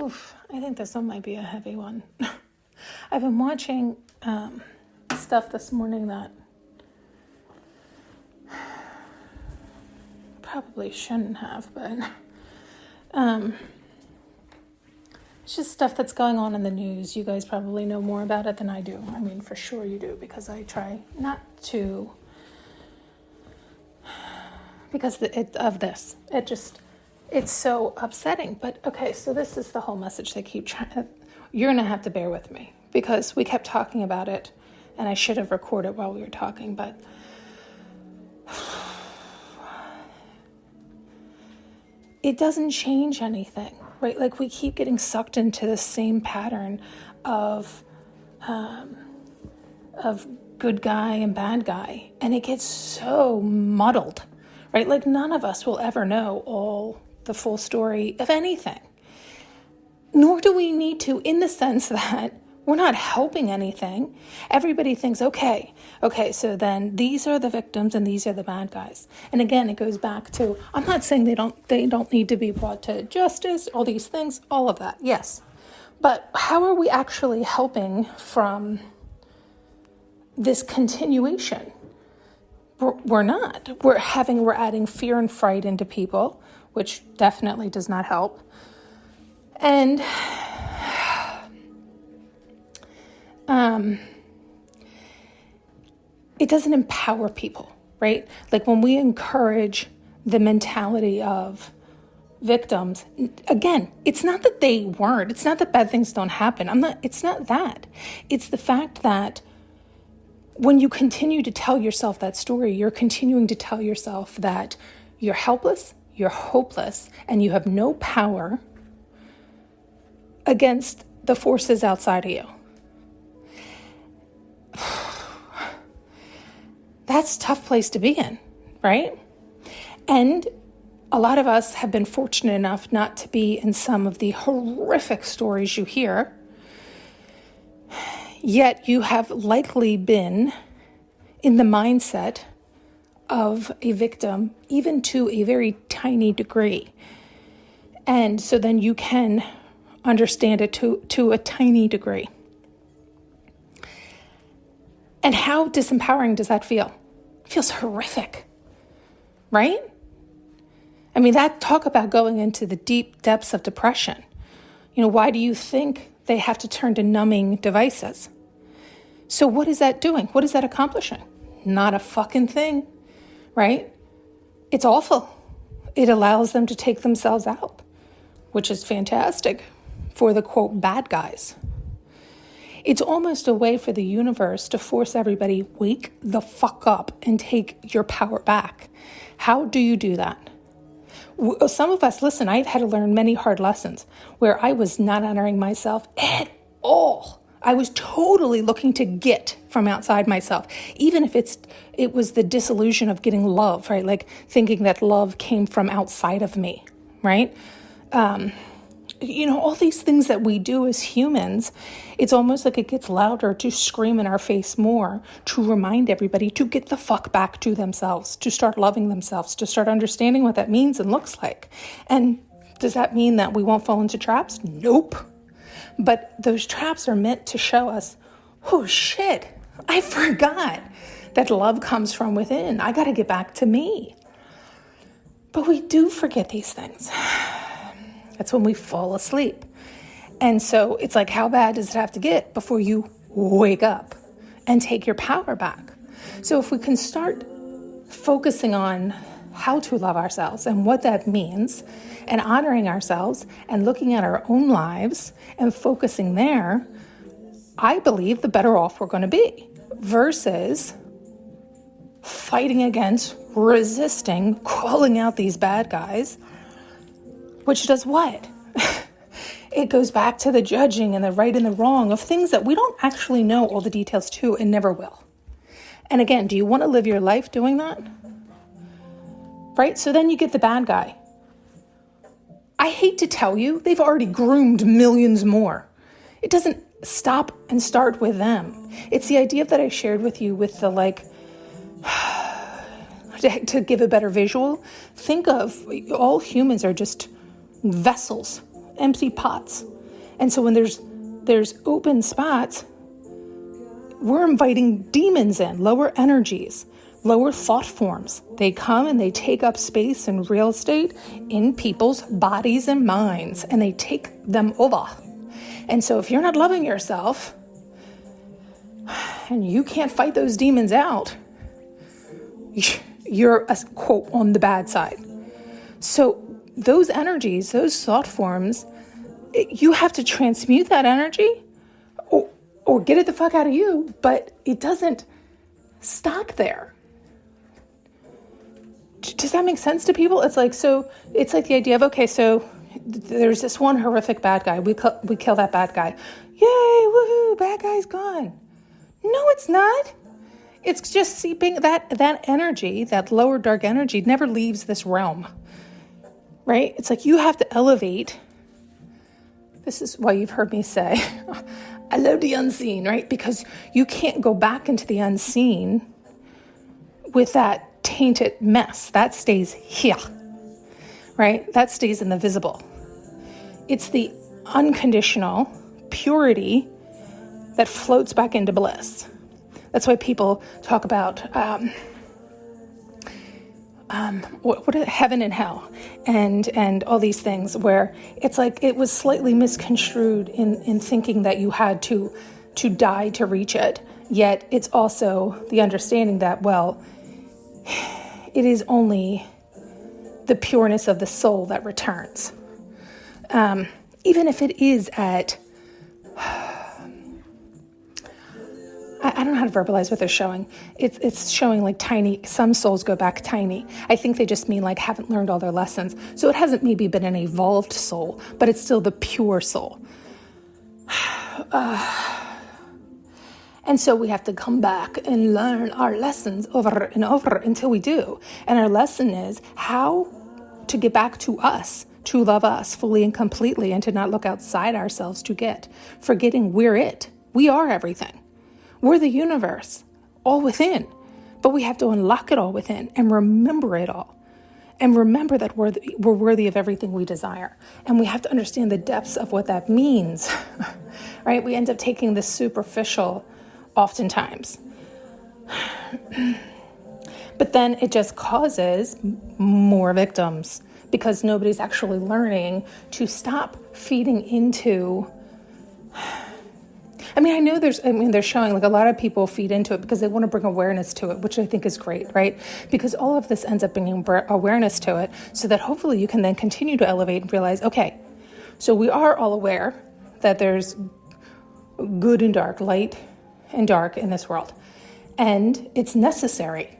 Oof, I think this one might be a heavy one. I've been watching stuff this morning that probably shouldn't have, but it's just stuff that's going on in the news. You guys probably know more about it than I do. I mean, for sure you do, because I try not to, because of this. It's so upsetting. But okay, so this is the whole message they keep trying. You're going to have to bear with me, because we kept talking about it, and I should have recorded while we were talking, but it doesn't change anything, right? Like, we keep getting sucked into the same pattern of good guy and bad guy, and it gets so muddled, right? Like, none of us will ever know all the full story of anything, nor do we need to, in the sense that we're not helping anything. Everybody thinks, okay, so then these are the victims and these are the bad guys. And again, it goes back to, I'm not saying they don't need to be brought to justice, all these things, all of that, yes. But how are we actually helping from this continuation? We're not. We're adding fear and fright into people, which definitely does not help. And it doesn't empower people, right? Like, when we encourage the mentality of victims, again, it's not that they weren't, it's not that bad things don't happen. It's not that. It's the fact that when you continue to tell yourself that story, you're continuing to tell yourself that you're helpless, you're hopeless, and you have no power against the forces outside of you. That's a tough place to be in, right? And a lot of us have been fortunate enough not to be in some of the horrific stories you hear, yet you have likely been in the mindset of a victim, even to a very tiny degree. And so then you can understand it to a tiny degree. And how disempowering does that feel? It feels horrific, right? I mean, talk about going into the deep depths of depression. You know, why do you think they have to turn to numbing devices? So what is that doing? What is that accomplishing? Not a fucking thing, right? It's awful. It allows them to take themselves out, which is fantastic for the, quote, bad guys. It's almost a way for the universe to force everybody, wake the fuck up and take your power back. How do you do that? Some of us, listen, I've had to learn many hard lessons where I was not honoring myself at all. I was totally looking to get from outside myself, even if it was the disillusion of getting love, right? Like thinking that love came from outside of me, right? All these things that we do as humans, it's almost like it gets louder to scream in our face more, to remind everybody to get the fuck back to themselves, to start loving themselves, to start understanding what that means and looks like. And does that mean that we won't fall into traps? Nope. But those traps are meant to show us, oh shit, I forgot that love comes from within. I got to get back to me. But we do forget these things. That's when we fall asleep. And so it's like, how bad does it have to get before you wake up and take your power back? So if we can start focusing on how to love ourselves and what that means, and honoring ourselves and looking at our own lives and focusing there, I believe the better off we're going to be, versus fighting against, resisting, calling out these bad guys, which does what? It goes back to the judging and the right and the wrong of things that we don't actually know all the details to and never will. And again, do you want to live your life doing that? Right? So then you get the bad guy. I hate to tell you, they've already groomed millions more. It doesn't stop and start with them. It's the idea that I shared with you with the to give a better visual. Think of all humans are just vessels empty pots. And so when there's open spots, we're inviting demons in, lower energies, lower thought forms. They come and they take up space and real estate in people's bodies and minds, and they take them over. And so if you're not loving yourself and you can't fight those demons out, you're, quote, on the bad side. So those energies, those thought forms, you have to transmute that energy or get it the fuck out of you, but it doesn't stop there. Does that make sense to people? It's like the idea of, okay, so there's this one horrific bad guy. We kill that bad guy. Yay, woohoo, bad guy's gone. No, it's not. It's just seeping, that energy, that lower dark energy never leaves this realm, right? It's like you have to elevate. This is why you've heard me say, I love the unseen, right? Because you can't go back into the unseen with that tainted mess. That stays here, right? That stays in the visible. It's the unconditional purity that floats back into bliss. That's why people talk about what are heaven and hell and all these things, where it's like it was slightly misconstrued in thinking that you had to die to reach it. Yet it's also the understanding that, well, it is only the pureness of the soul that returns. Even if it is at, I don't know how to verbalize what they're showing. It's showing like tiny, some souls go back tiny. I think they just mean like haven't learned all their lessons. So it hasn't maybe been an evolved soul, but it's still the pure soul. And so we have to come back and learn our lessons over and over until we do. And our lesson is how to get back to us, to love us fully and completely, and to not look outside ourselves to get, forgetting we're it. We are everything. We're the universe, all within. But we have to unlock it all within and remember it all. And remember that we're worthy of everything we desire. And we have to understand the depths of what that means, right? We end up taking this superficial oftentimes. But then it just causes more victims because nobody's actually learning to stop feeding into. I mean, I know they're showing like a lot of people feed into it because they want to bring awareness to it, which I think is great, right? Because all of this ends up bringing awareness to it so that hopefully you can then continue to elevate and realize, okay, so we are all aware that there's good and dark, light and dark in this world. And it's necessary.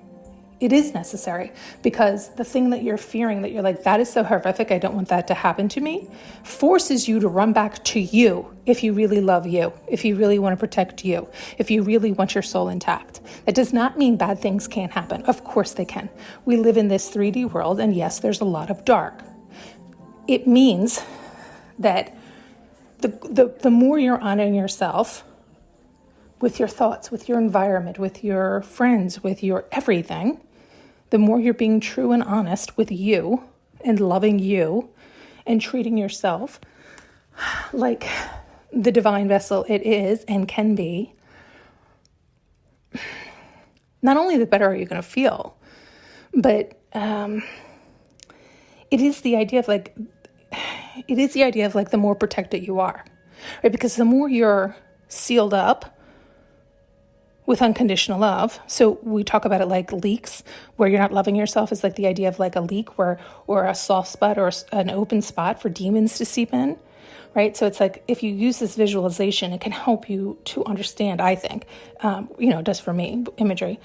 It is necessary because the thing that you're fearing, that you're like, that is so horrific, I don't want that to happen to me, forces you to run back to you if you really love you, if you really want to protect you, if you really want your soul intact. That does not mean bad things can't happen. Of course they can. We live in this 3D world, and yes, there's a lot of dark. It means that the more you're honoring yourself, with your thoughts, with your environment, with your friends, with your everything, the more you're being true and honest with you and loving you and treating yourself like the divine vessel it is and can be, not only the better are you going to feel, but it is the idea of like the more protected you are, right? Because the more you're sealed up with unconditional love. So we talk about it like leaks, where you're not loving yourself is like the idea of like a leak or a soft spot or an open spot for demons to seep in, right? So it's like, if you use this visualization, it can help you to understand, I think, it does for me, imagery.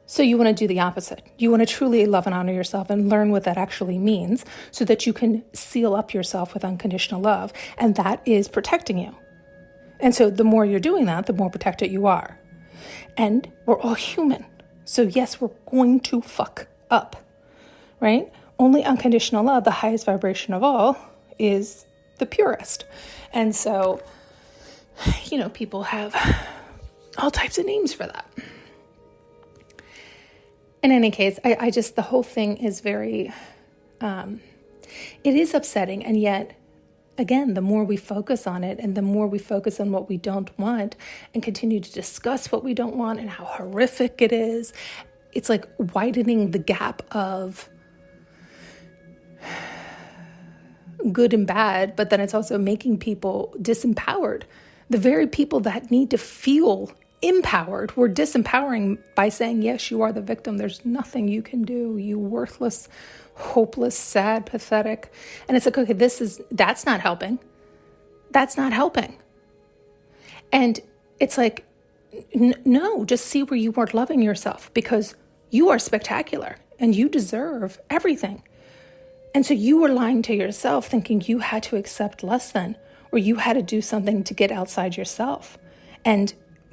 So you want to do the opposite. You want to truly love and honor yourself and learn what that actually means so that you can seal up yourself with unconditional love. And that is protecting you. And so the more you're doing that, the more protected you are. And we're all human. So yes, we're going to fuck up, right? Only unconditional love, the highest vibration of all, is the purest. And so, people have all types of names for that. In any case, I just, the whole thing is very It is upsetting, and yet, again, the more we focus on it and the more we focus on what we don't want and continue to discuss what we don't want and how horrific it is, it's like widening the gap of good and bad, but then it's also making people disempowered. The very people that need to feel empowered, we're disempowering by saying, yes, you are the victim. There's nothing you can do. You worthless, hopeless, sad, pathetic. And it's like, okay, that's not helping. That's not helping. And it's like, no, just see where you weren't loving yourself, because you are spectacular and you deserve everything. And so you were lying to yourself thinking you had to accept less than, or you had to do something to get outside yourself. And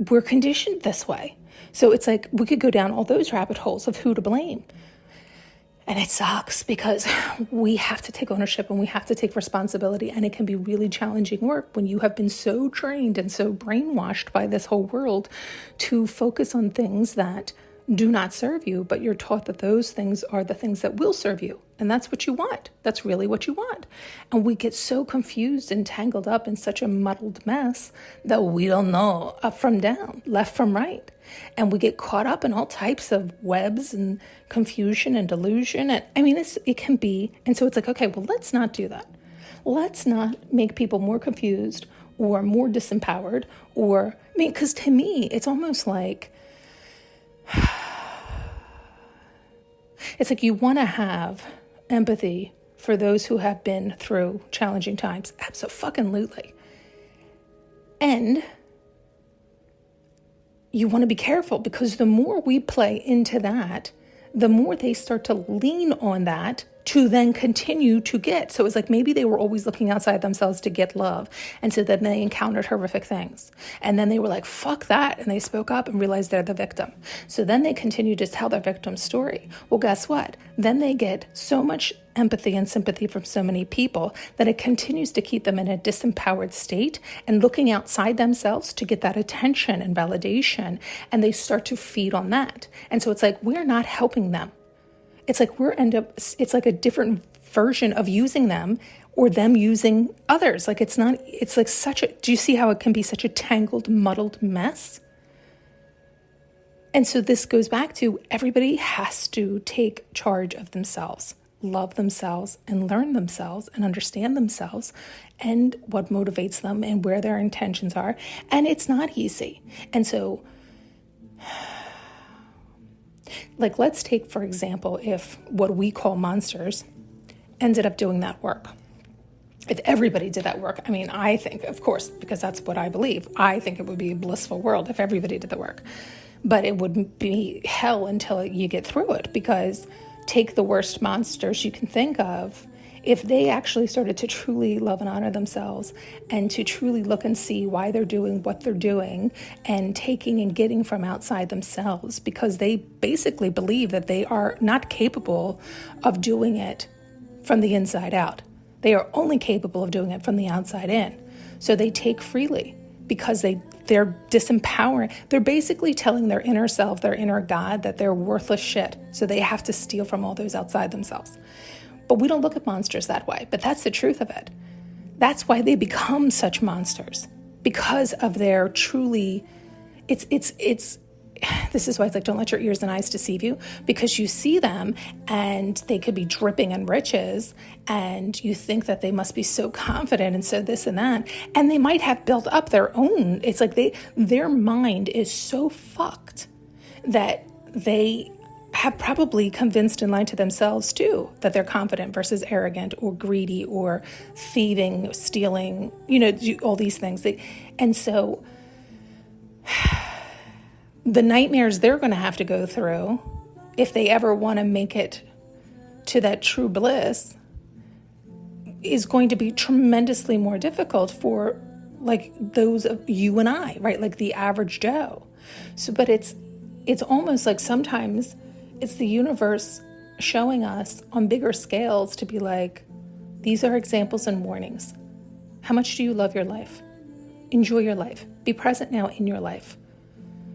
we're conditioned this way. So it's like we could go down all those rabbit holes of who to blame. And it sucks because we have to take ownership and we have to take responsibility. And it can be really challenging work when you have been so trained and so brainwashed by this whole world to focus on things that do not serve you, but you're taught that those things are the things that will serve you. And that's what you want. That's really what you want. And we get so confused and tangled up in such a muddled mess that we don't know up from down, left from right. And we get caught up in all types of webs and confusion and delusion. And I mean, it can be. And so it's like, okay, well, let's not do that. Let's not make people more confused or more disempowered because to me, it's almost like, it's like you want to have empathy for those who have been through challenging times. Abso-fucking-lutely. And you want to be careful, because the more we play into that, the more they start to lean on that to then continue to get. So it's like maybe they were always looking outside themselves to get love. And so then they encountered horrific things. And then they were like, fuck that. And they spoke up and realized they're the victim. So then they continue to tell their victim story. Well, guess what? Then they get so much empathy and sympathy from so many people that it continues to keep them in a disempowered state and looking outside themselves to get that attention and validation. And they start to feed on that. And so it's like, we're not helping them. It's like it's like a different version of using them or them using others. Like it's like do you see how it can be such a tangled, muddled mess? And so this goes back to everybody has to take charge of themselves, love themselves and learn themselves and understand themselves and what motivates them and where their intentions are. And it's not easy. And so, like, let's take, for example, if what we call monsters ended up doing that work. If everybody did that work, I mean, I think, of course, because that's what I believe, I think it would be a blissful world if everybody did the work. But it would be hell until you get through it, because take the worst monsters you can think of. If they actually started to truly love and honor themselves and to truly look and see why they're doing what they're doing and taking and getting from outside themselves, because they basically believe that they are not capable of doing it from the inside out. They are only capable of doing it from the outside in. So they take freely because they're disempowering. They're basically telling their inner self, their inner God, that they're worthless shit. So they have to steal from all those outside themselves. But we don't look at monsters that way. But that's the truth of it. That's why they become such monsters, because of their truly, this is why it's like, don't let your ears and eyes deceive you, because you see them and they could be dripping in riches and you think that they must be so confident and so this and that. And they might have built up their own. It's like their mind is so fucked that they have probably convinced and lied to themselves too, that they're confident versus arrogant or greedy or thieving, stealing, all these things. And so the nightmares they're going to have to go through, if they ever want to make it to that true bliss, is going to be tremendously more difficult for like those of you and I, right? Like the average Joe. So, but it's almost like sometimes it's the universe showing us on bigger scales to be like, these are examples and warnings. How much do you love your life? Enjoy your life. Be present now in your life.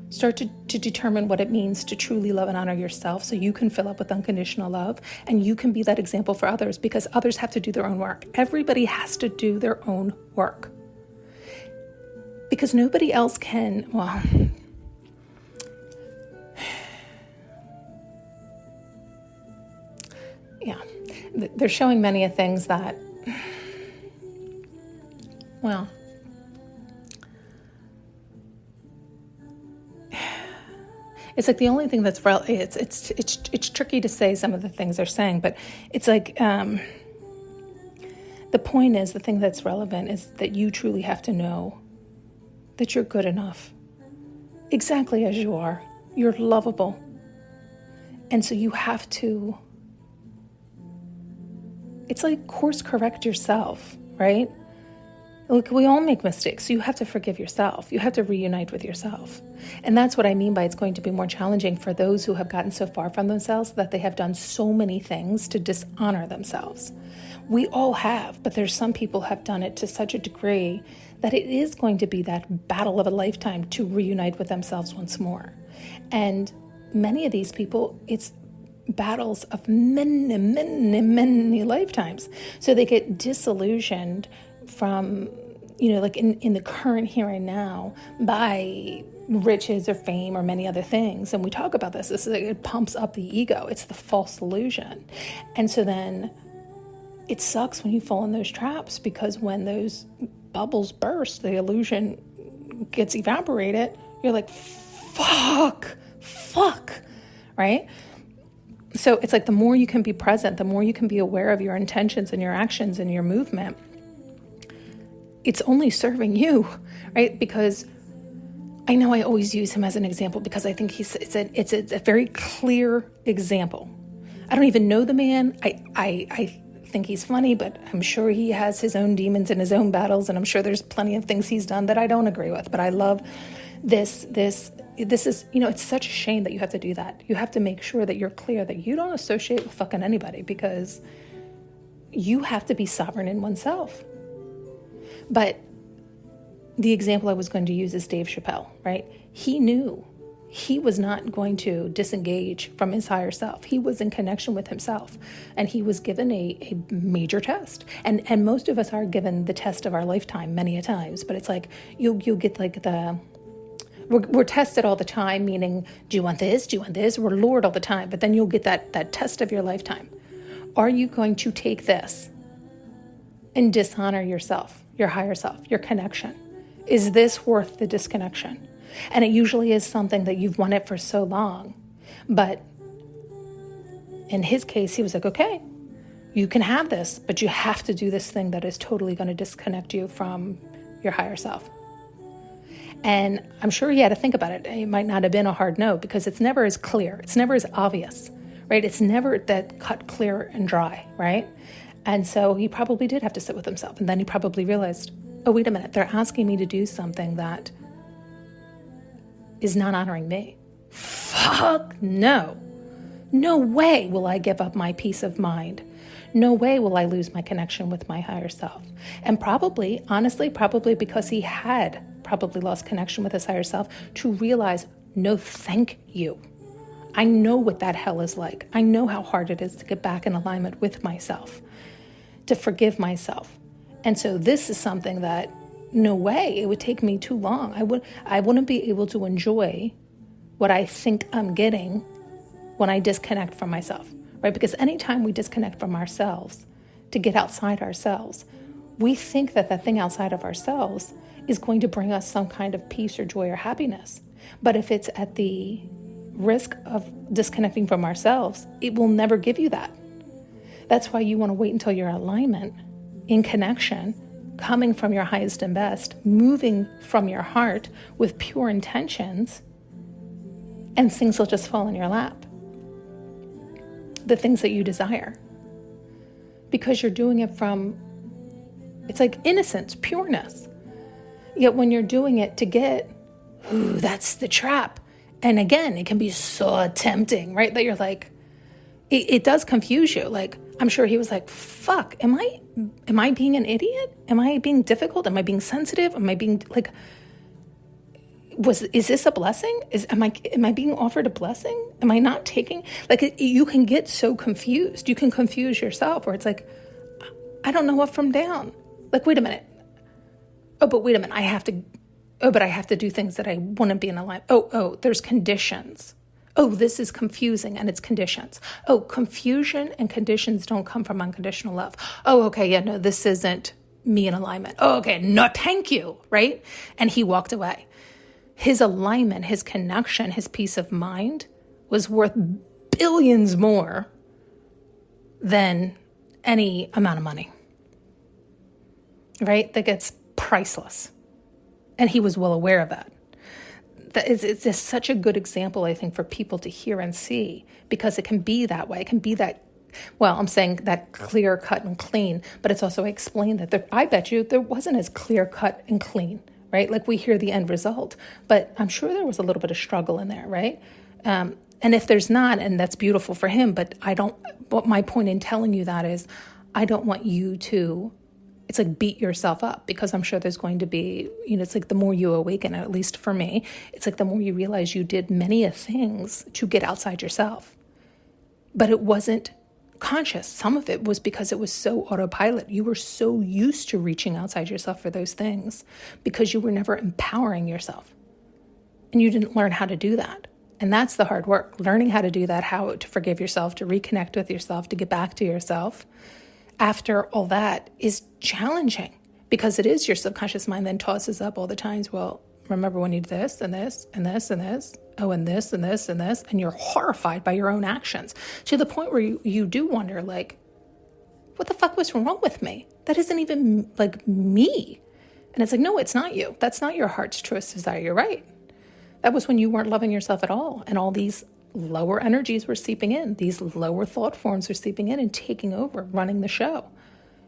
Start to determine what it means to truly love and honor yourself so you can fill up with unconditional love and you can be that example for others, because others have to do their own work. Everybody has to do their own work. Because nobody else can, well, yeah, they're showing many of things that, well, it's like the only thing that's it's tricky to say some of the things they're saying, but it's like the point is, the thing that's relevant is that you truly have to know that you're good enough, exactly as you are. You're lovable, and so you have to. It's like course correct yourself, right? Look, we all make mistakes, so you have to forgive yourself. You have to reunite with yourself. And that's what I mean by it's going to be more challenging for those who have gotten so far from themselves that they have done so many things to dishonor themselves. We all have, but there's some people have done it to such a degree that it is going to be that battle of a lifetime to reunite with themselves once more. And many of these people, it's battles of many, many, many lifetimes. So they get disillusioned from, like in the current here and now by riches or fame or many other things. And we talk about this. This is like, it pumps up the ego. It's the false illusion. And so then it sucks when you fall in those traps, because when those bubbles burst, the illusion gets evaporated. You're like, fuck, right? So it's like the more you can be present, the more you can be aware of your intentions and your actions and your movement, it's only serving you, right? Because I know I always use him as an example because I think it's a very clear example. I don't even know the man. I think he's funny, but I'm sure he has his own demons and his own battles, and I'm sure there's plenty of things he's done that I don't agree with. But I love this is, it's such a shame that you have to do that. You have to make sure that you're clear that you don't associate with fucking anybody, because you have to be sovereign in oneself. But the example I was going to use is Dave Chappelle, right? He knew he was not going to disengage from his higher self. He was in connection with himself, and he was given a major test. And most of us are given the test of our lifetime many a times, but it's like you'll get like we're tested all the time, meaning, do you want this? Do you want this? We're lured all the time, but then you'll get that test of your lifetime. Are you going to take this and dishonor yourself, your higher self, your connection? Is this worth the disconnection? And it usually is something that you've wanted for so long. But in his case, he was like, okay, you can have this, but you have to do this thing that is totally going to disconnect you from your higher self. And I'm sure he had to think about it. It might not have been a hard no, because it's never as clear. It's never as obvious, right? It's never that cut clear and dry, right? And so he probably did have to sit with himself. And then he probably realized, oh, wait a minute, they're asking me to do something that is not honoring me. Fuck no. No way will I give up my peace of mind. No way will I lose my connection with my higher self. And probably, honestly, because he had probably lost connection with his higher self, to realize, no, thank you. I know what that hell is like. I know how hard it is to get back in alignment with myself, to forgive myself. And so this is something that, no way, it would take me too long. I wouldn't be able to enjoy what I think I'm getting when I disconnect from myself, right? Because anytime we disconnect from ourselves to get outside ourselves, we think that that thing outside of ourselves is going to bring us some kind of peace or joy or happiness. But if it's at the risk of disconnecting from ourselves, it will never give you that. That's why you want to wait until you're in alignment, in connection, coming from your highest and best, moving from your heart with pure intentions, and things will just fall in your lap. The things that you desire. Because you're doing it from, it's like innocence, pureness. Yet when you're doing it to get, ooh, that's the trap. And again, it can be so tempting, right? That you're like, it does confuse you. Like, I'm sure he was like, fuck, am I being an idiot? Am I being difficult? Am I being sensitive? Am I being like, is this a blessing? Am I being offered a blessing? Am I not taking, like, you can get so confused. You can confuse yourself where it's like, I don't know up from down. Like, wait a minute. Oh, but wait a minute. I have to do things that I want to be in alignment. Oh, there's conditions. Oh, this is confusing and it's conditions. Oh, confusion and conditions don't come from unconditional love. Oh, okay. Yeah, no, this isn't me in alignment. Oh, okay. No, thank you. Right. And he walked away. His alignment, his connection, his peace of mind was worth billions more than any amount of money, right? That gets priceless. And he was well aware of that. It's just such a good example, I think, for people to hear and see, because it can be that way. It can be that, well, I'm saying that clear cut and clean, but it's also explained that I bet you there wasn't as clear cut and clean, right? Like we hear the end result, but I'm sure there was a little bit of struggle in there, right? And if there's not, and that's beautiful for him, but my point in telling you that is, I don't want you to, it's like beat yourself up, because I'm sure there's going to be, it's like the more you awaken, at least for me, it's like the more you realize you did many things to get outside yourself, but it wasn't conscious. Some of it was because it was so autopilot. You were so used to reaching outside yourself for those things because you were never empowering yourself, and you didn't learn how to do that. And that's the hard work, learning how to do that, how to forgive yourself, to reconnect with yourself, to get back to yourself. After all that is challenging, because it is your subconscious mind then tosses up all the times. Well, remember when you did this and this and this and this, oh, and this and this and this, and you're horrified by your own actions to the point where you do wonder, like, what the fuck was wrong with me? That isn't even like me. And it's like, no, it's not you. That's not your heart's truest desire. You're right. That was when you weren't loving yourself at all. And all these lower energies were seeping in. These lower thought forms were seeping in and taking over, running the show.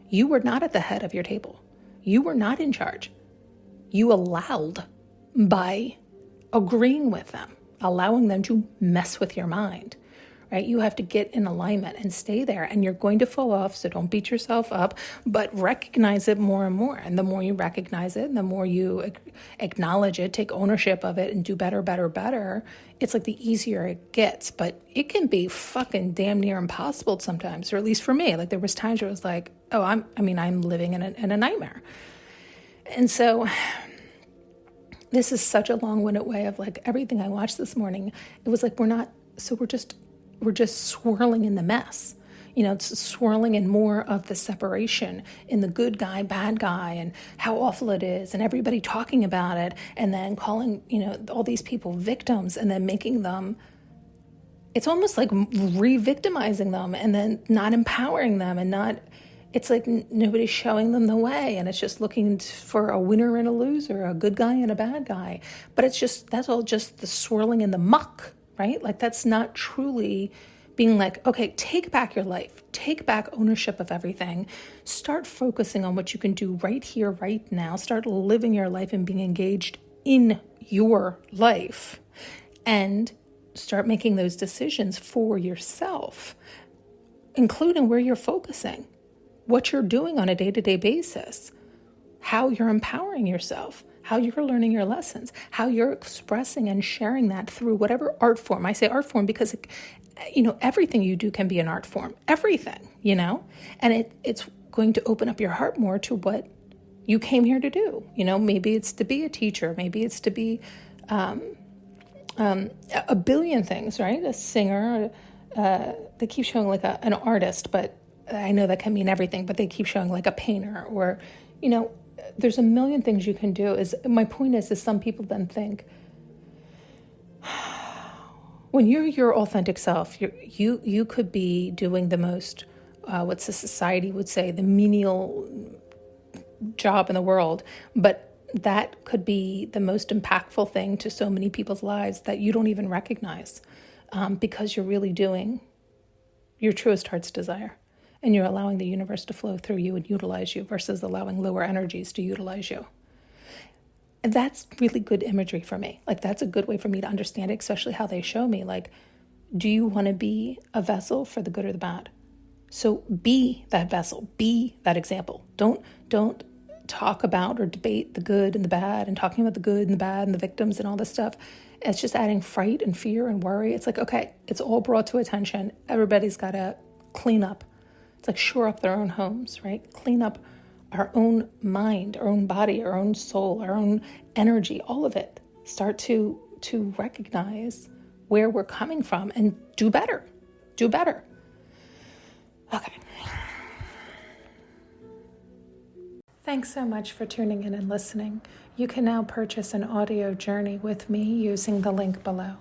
You were not at the head of your table. You were not in charge. You allowed, by agreeing with them, allowing them to mess with your mind, right? You have to get in alignment and stay there, and you're going to fall off, so don't beat yourself up, but recognize it more and more. And the more you recognize it, and the more you acknowledge it, take ownership of it, and do better, it's like the easier it gets. But it can be fucking damn near impossible sometimes, or at least for me. Like there was times where it was like, oh, I'm living in a nightmare. And so this is such a long-winded way of like everything I watched this morning. It was like we're just swirling in the mess. It's swirling in more of the separation, in the good guy, bad guy, and how awful it is, and everybody talking about it, and then calling, all these people victims, and then making them, it's almost like re-victimizing them, and then not empowering them, and not, it's like nobody's showing them the way, and it's just looking for a winner and a loser, a good guy and a bad guy. But that's all just the swirling in the muck, right? Like that's not truly being like, okay, take back your life, take back ownership of everything, start focusing on what you can do right here, right now, start living your life and being engaged in your life, and start making those decisions for yourself, including where you're focusing, what you're doing on a day-to-day basis, how you're empowering yourself, how you're learning your lessons, how you're expressing and sharing that through whatever art form. I say art form because, everything you do can be an art form, everything, and it's going to open up your heart more to what you came here to do. Maybe it's to be a teacher, maybe it's to be a billion things, right? A singer, they keep showing like an artist, but I know that can mean everything, but they keep showing like a painter or, there's a million things you can do. My point is some people then think, when you're your authentic self, you could be doing the most, what society would say, the menial job in the world, but that could be the most impactful thing to so many people's lives that you don't even recognize, because you're really doing your truest heart's desire. And you're allowing the universe to flow through you and utilize you versus allowing lower energies to utilize you. And that's really good imagery for me. Like that's a good way for me to understand it, especially how they show me. Like, do you want to be a vessel for the good or the bad? So be that vessel, be that example. Don't talk about or debate the good and the bad and talking about the good and the bad and the victims and all this stuff. It's just adding fright and fear and worry. It's like, okay, it's all brought to attention. Everybody's got to clean up. It's like shore up their own homes, right? Clean up our own mind, our own body, our own soul, our own energy, all of it. Start to recognize where we're coming from and do better. Do better. Okay. Thanks so much for tuning in and listening. You can now purchase an audio journey with me using the link below.